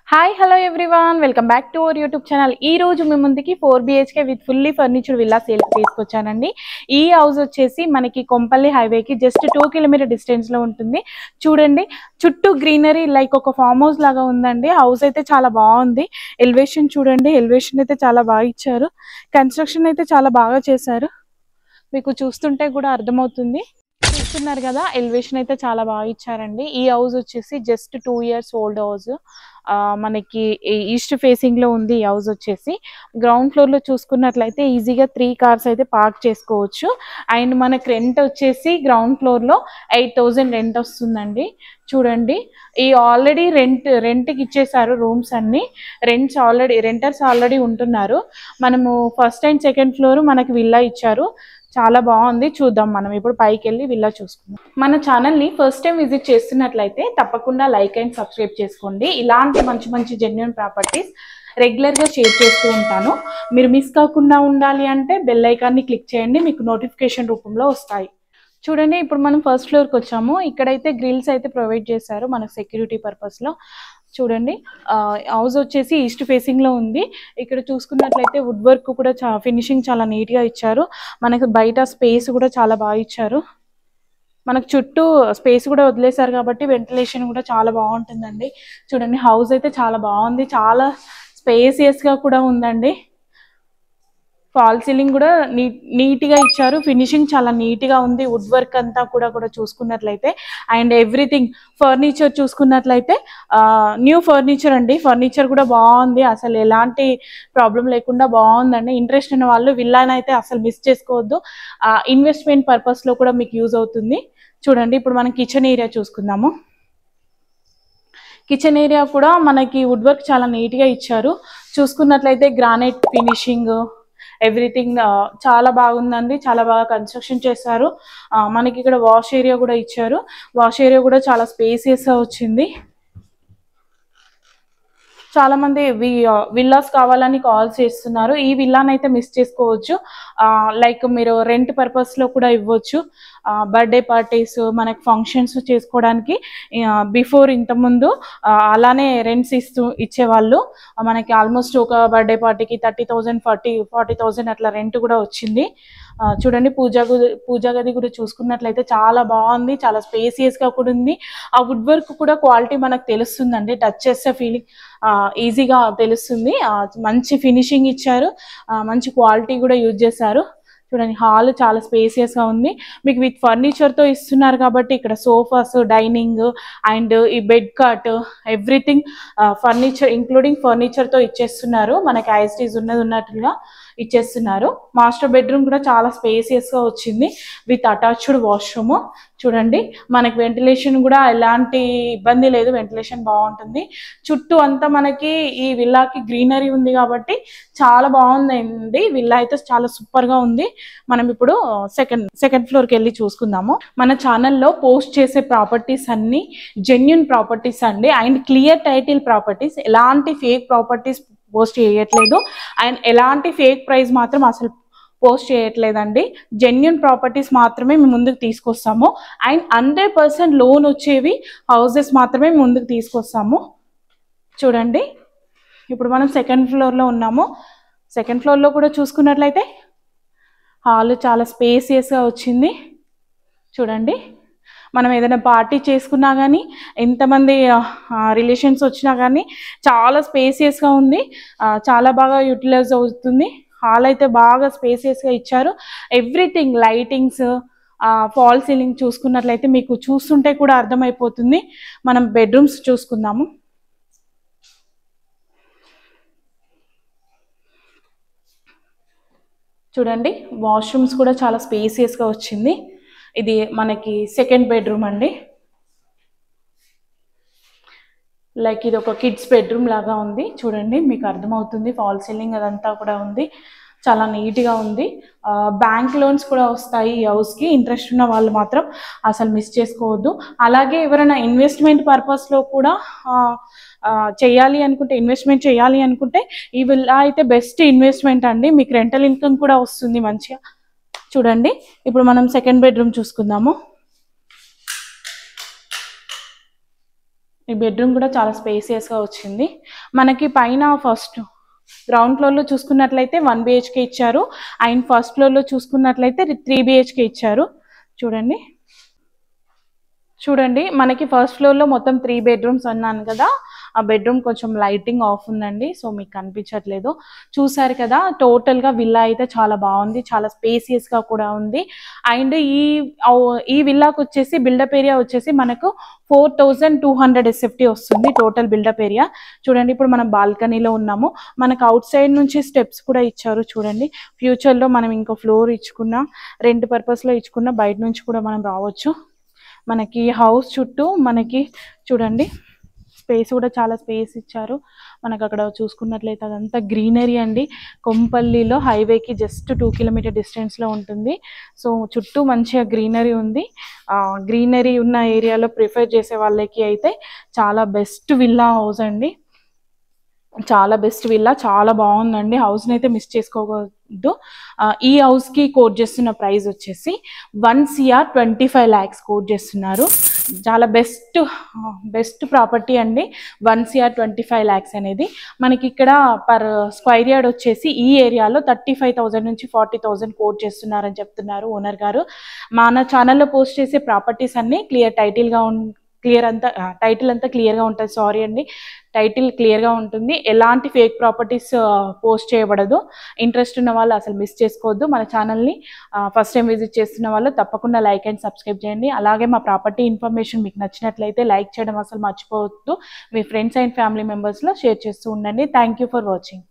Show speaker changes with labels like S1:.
S1: Hi hello everyone welcome back to our YouTube channel. ఈ రోజు మీ ముందుకి 4 BHK with fully furnished villa sale తీసుకొచ్చానండి. ఈ హౌస్ వచ్చేసి మనకి కొంపల్లి హైవేకి జస్ట్ 2 కిలోమీటర్ డిస్టెన్స్ లో ఉంటుంది. చూడండి, చుట్టూ గ్రీనరీ లైక్ ఒక ఫామ్ హౌస్ లాగా ఉందండి. హౌస్ అయితే చాలా బాగుంది. ఎలివేషన్ చూడండి, ఎలివేషన్ అయితే చాలా బాగా ఇచ్చారు. కన్స్ట్రక్షన్ అయితే చాలా బాగా చేశారు. మీకు చూస్తుంటే కూడా అర్థమవుతుంది. చూస్తున్నారు కదా, ఎలివేషన్ అయితే చాలా బాగా ఇచ్చారండి. ఈ హౌస్ వచ్చేసి జస్ట్ 2 years ఓల్డ్ హౌస్. మనకి ఈస్ట్ ఫేసింగ్ లో ఉంది. ఈ హౌస్ వచ్చేసి గ్రౌండ్ ఫ్లోర్ లో చూసుకున్నట్లయితే ఈజీగా 3 కార్స్ అయితే పార్క్ చేసుకోవచ్చు. అండ్ మనకి రెంట్ వచ్చేసి గ్రౌండ్ ఫ్లోర్ లో 8,000 రెంట్ వస్తుందండి. చూడండి, ఈ ఆల్రెడీ రెంట్కి ఇచ్చేసారు రూమ్స్ అన్ని. రెంటర్స్ ఆల్రెడీ ఉంటున్నారు. మనము ఫస్ట్ అండ్ సెకండ్ ఫ్లోర్ మనకి విల్లా ఇచ్చారు. చాలా బాగుంది. చూద్దాం, మనం ఇప్పుడు పైకి వెళ్ళి విల్లా చూసుకుందాం. మన ఛానల్ని ఫస్ట్ టైం విజిట్ చేస్తున్నట్లయితే తప్పకుండా లైక్ అండ్ సబ్స్క్రైబ్ చేసుకోండి. ఇలాంటి మంచి మంచి జెన్యూన్ ప్రాపర్టీస్ రెగ్యులర్గా షేర్ చేస్తూ ఉంటాను. మీరు మిస్ కాకుండా ఉండాలి అంటే బెల్ ఐకాన్ని క్లిక్ చేయండి, మీకు నోటిఫికేషన్ రూపంలో వస్తాయి. చూడండి, ఇప్పుడు మనం ఫస్ట్ ఫ్లోర్కి వచ్చాము. ఇక్కడైతే గ్రిల్స్ అయితే ప్రొవైడ్ చేశారు మనకు సెక్యూరిటీ పర్పస్లో. చూడండి, హౌస్ వచ్చేసి ఈస్ట్ ఫేసింగ్ లో ఉంది. ఇక్కడ చూసుకున్నట్లయితే వుడ్ వర్క్ కూడా ఫినిషింగ్ చాలా నీట్ గా ఇచ్చారు. మనకు బయట స్పేస్ కూడా చాలా బాగా ఇచ్చారు. మనకు చుట్టూ స్పేస్ కూడా వదిలేశారు కాబట్టి వెంటిలేషన్ కూడా చాలా బాగుంటుందండి. చూడండి, హౌస్ అయితే చాలా బాగుంది. చాలా స్పేసియస్ గా కూడా ఉందండి. ఫాల్ సీలింగ్ కూడా నీట్గా ఇచ్చారు. ఫినిషింగ్ చాలా నీట్గా ఉంది. వుడ్ వర్క్ అంతా కూడా చూసుకున్నట్లయితే అండ్ ఎవ్రీథింగ్ ఫర్నిచర్ చూసుకున్నట్లయితే న్యూ ఫర్నిచర్ అండి. ఫర్నిచర్ కూడా బాగుంది. అసలు ఎలాంటి ప్రాబ్లం లేకుండా బాగుందండి. ఇంట్రెస్ట్ ఉన్న వాళ్ళు విల్లానైతే అసలు మిస్ చేసుకోవద్దు. ఇన్వెస్ట్మెంట్ పర్పస్లో కూడా మీకు యూజ్ అవుతుంది. చూడండి, ఇప్పుడు మనం కిచెన్ ఏరియా చూసుకుందాము. కిచెన్ ఏరియా కూడా మనకి వుడ్ వర్క్ చాలా నీట్గా ఇచ్చారు. చూసుకున్నట్లయితే గ్రానైట్ ఫినిషింగ్ ఎవ్రీథింగ్ చాలా బాగుందండి. చాలా బాగా కన్స్ట్రక్షన్ చేశారు. మనకి ఇక్కడ వాష్ ఏరియా కూడా ఇచ్చారు. వాష్ ఏరియా కూడా చాలా స్పేసియస్గా వచ్చింది. చాలా మంది విల్లాస్ కావాలని కాల్ చేస్తున్నారు. ఈ విల్లానైతే మిస్ చేసుకోవచ్చు. లైక్ మీరు రెంట్ పర్పస్లో కూడా ఇవ్వచ్చు. బర్త్డే పార్టీస్, మనకి ఫంక్షన్స్ చేసుకోవడానికి బిఫోర్ ఇంతకుముందు అలానే రెంట్స్ ఇచ్చేవాళ్ళు. మనకి ఆల్మోస్ట్ ఒక బర్త్డే పార్టీకి 30,000 40,000 అట్లా రెంట్ కూడా వచ్చింది. చూడండి, పూజా గది కూడా చూసుకున్నట్లయితే చాలా బాగుంది. చాలా స్పేసియస్గా కూడా ఉంది. ఆ వుడ్ వర్క్ కూడా క్వాలిటీ మనకు తెలుస్తుందండి. టచ్ చేస్తే ఫీలింగ్ ఈజీగా తెలుస్తుంది. మంచి ఫినిషింగ్ ఇచ్చారు. మంచి క్వాలిటీ కూడా యూజ్ చేశారు. చూడండి, హాల్ చాలా స్పేసియస్గా ఉంది. మీకు విత్ ఫర్నిచర్తో ఇస్తున్నారు కాబట్టి ఇక్కడ సోఫాస్, డైనింగ్ అండ్ ఈ bed cot everything furniture including ఫర్నిచర్తో ఇచ్చేస్తున్నారు. మనకి ఐస్టీస్ ఉన్నట్టుగా ఇచ్చేస్తున్నారు. మాస్టర్ బెడ్రూమ్ కూడా చాలా స్పేసియస్గా వచ్చింది విత్ అటాచ్డ్ వాష్రూమ్. చూడండి, మనకి వెంటిలేషన్ కూడా ఎలాంటి ఇబ్బంది లేదు. వెంటిలేషన్ బాగుంటుంది. చుట్టూ అంతా మనకి ఈ విల్లాకి గ్రీనరీ ఉంది కాబట్టి చాలా బాగుందండి. విల్లా అయితే చాలా సూపర్గా ఉంది. మనం ఇప్పుడు సెకండ్ ఫ్లోర్కి వెళ్ళి చూసుకుందాము. మన ఛానల్లో పోస్ట్ చేసే ప్రాపర్టీస్ అన్ని జెన్యూన్ ప్రాపర్టీస్ అండి. అండ్ క్లియర్ టైటిల్ ప్రాపర్టీస్, ఎలాంటి ఫేక్ ప్రాపర్టీస్ పోస్ట్ చేయట్లేదు. అండ్ ఎలాంటి ఫేక్ ప్రైస్ మాత్రం అసలు పోస్ట్ చేయట్లేదండి. జెన్యూన్ ప్రాపర్టీస్ మాత్రమే మేము ముందుకు తీసుకొస్తాము. అండ్ 100% లోన్ వచ్చేవి హౌసెస్ మాత్రమే ముందుకు తీసుకొస్తాము. చూడండి, ఇప్పుడు మనం సెకండ్ ఫ్లోర్లో ఉన్నాము. సెకండ్ ఫ్లోర్లో కూడా చూసుకున్నట్లయితే హాల్ చాలా స్పేసియస్గా వచ్చింది. చూడండి, మనం ఏదైనా పార్టీ చేసుకున్నా కానీ, ఎంతమంది రిలేషన్స్ వచ్చినా కానీ చాలా స్పేసియస్గా ఉంది. చాలా బాగా యూటిలైజ్ అవుతుంది. హాల్ అయితే బాగా స్పేసియస్గా ఇచ్చారు. ఎవ్రీథింగ్ లైటింగ్స్, ఫాల్ సీలింగ్ చూసుకున్నట్లయితే మీకు చూస్తుంటే కూడా అర్థమైపోతుంది. మనం బెడ్రూమ్స్ చూసుకుందాము. చూడండి, వాష్రూమ్స్ కూడా చాలా స్పేసియస్గా వచ్చింది. ఇది మనకి సెకండ్ బెడ్రూమ్ అండి. లైక్ ఇది ఒక కిడ్స్ బెడ్రూమ్ లాగా ఉంది. చూడండి, మీకు అర్థమవుతుంది. ఫాల్ సీలింగ్ అదంతా కూడా ఉంది. చాలా నీట్గా ఉంది. బ్యాంక్ లోన్స్ కూడా వస్తాయి ఈ హౌస్కి. ఇంట్రెస్ట్ ఉన్న వాళ్ళు మాత్రం అసలు మిస్ చేసుకోవద్దు. అలాగే ఎవరైనా ఇన్వెస్ట్మెంట్ పర్పస్లో కూడా ఇన్వెస్ట్మెంట్ చేయాలి అనుకుంటే ఈ విల్లా అయితే బెస్ట్ ఇన్వెస్ట్మెంట్ అండి. మీకు రెంటల్ ఇన్కమ్ కూడా వస్తుంది మంచిగా. చూడండి, ఇప్పుడు మనం సెకండ్ బెడ్రూమ్ చూసుకుందాము. ఈ బెడ్రూమ్ కూడా చాలా స్పేసియస్గా వచ్చింది. మనకి పైన ఫస్ట్ గ్రౌండ్ ఫ్లోర్లో చూసుకున్నట్లయితే 1 BHK ఇచ్చారు, అండ్ ఫస్ట్ ఫ్లోర్లో చూసుకున్నట్లయితే 3 BHK ఇచ్చారు. చూడండి చూడండి మనకి ఫస్ట్ ఫ్లోర్లో మొత్తం 3 బెడ్రూమ్స్ అన్నాను కదా, ఆ బెడ్రూమ్ కొంచెం లైటింగ్ ఆఫ్ ఉందండి, సో మీకు కనిపించట్లేదు. చూసారు కదా, టోటల్గా విల్లా అయితే చాలా బాగుంది, చాలా స్పేసియస్గా కూడా ఉంది. అండ్ ఈ విల్లాకు వచ్చేసి బిల్డప్ ఏరియా వచ్చేసి మనకు 4200 SFT వస్తుంది టోటల్ బిల్డప్ ఏరియా. చూడండి ఇప్పుడు మనం బాల్కనీలో ఉన్నాము, మనకు అవుట్ సైడ్ నుంచి స్టెప్స్ కూడా ఇచ్చారు. చూడండి ఫ్యూచర్లో మనం ఇంకో ఫ్లోర్ ఇచ్చుకున్నా, రెంట్ పర్పస్లో ఇచ్చుకున్నా బయట నుంచి కూడా మనం రావచ్చు. మనకి హౌస్ చుట్టూ మనకి చూడండి స్పేస్ కూడా చాలా స్పేస్ ఇచ్చారు. మనకు అక్కడ చూసుకున్నట్లయితే అదంతా గ్రీనరీ అండి. కొంపల్లిలో హైవేకి జస్ట్ 2 కిలోమీటర్ డిస్టెన్స్లో ఉంటుంది. సో చుట్టూ మంచిగా గ్రీనరీ ఉంది. గ్రీనరీ ఉన్న ఏరియాలో ప్రిఫర్ చేసే వాళ్ళకి అయితే చాలా బెస్ట్ విల్లా హౌస్ అండి, చాలా బెస్ట్ విల్లా, చాలా బాగుందండి. హౌస్ని అయితే మిస్ చేసుకోవద్దు. ఈ హౌస్కి కోట్ చేస్తున్న ప్రైస్ వచ్చేసి 1,25 lakhs కోట్ చేస్తున్నారు. చాలా బెస్ట్ ప్రాపర్టీ అండి 1,25 lakhs అనేది. మనకి ఇక్కడ పర్ స్క్వైర్ యార్డ్ వచ్చేసి ఈ ఏరియాలో 35,000 నుంచి 40,000 కోట్ చేస్తున్నారని చెప్తున్నారు ఓనర్ గారు. మన ఛానల్లో పోస్ట్ చేసే ప్రాపర్టీస్ అన్నీ టైటిల్ అంతా క్లియర్గా ఉంటుంది. సారీ అండి, టైటిల్ క్లియర్గా ఉంటుంది, ఎలాంటి ఫేక్ ప్రాపర్టీస్ పోస్ట్ చేయబడదు. ఇంట్రెస్ట్ ఉన్న వాళ్ళు అసలు మిస్ చేసుకోవద్దు. మన ఛానల్ని ఫస్ట్ టైం విజిట్ చేస్తున్న వాళ్ళు తప్పకుండా లైక్ అండ్ సబ్స్క్రైబ్ చేయండి. అలాగే మా ప్రాపర్టీ ఇన్ఫర్మేషన్ మీకు నచ్చినట్లయితే లైక్ చేయడం అసలు మర్చిపోవద్దు. మీ ఫ్రెండ్స్ అండ్ ఫ్యామిలీ మెంబర్స్లో షేర్ చేస్తూ ఉండండి. Thank you for watching.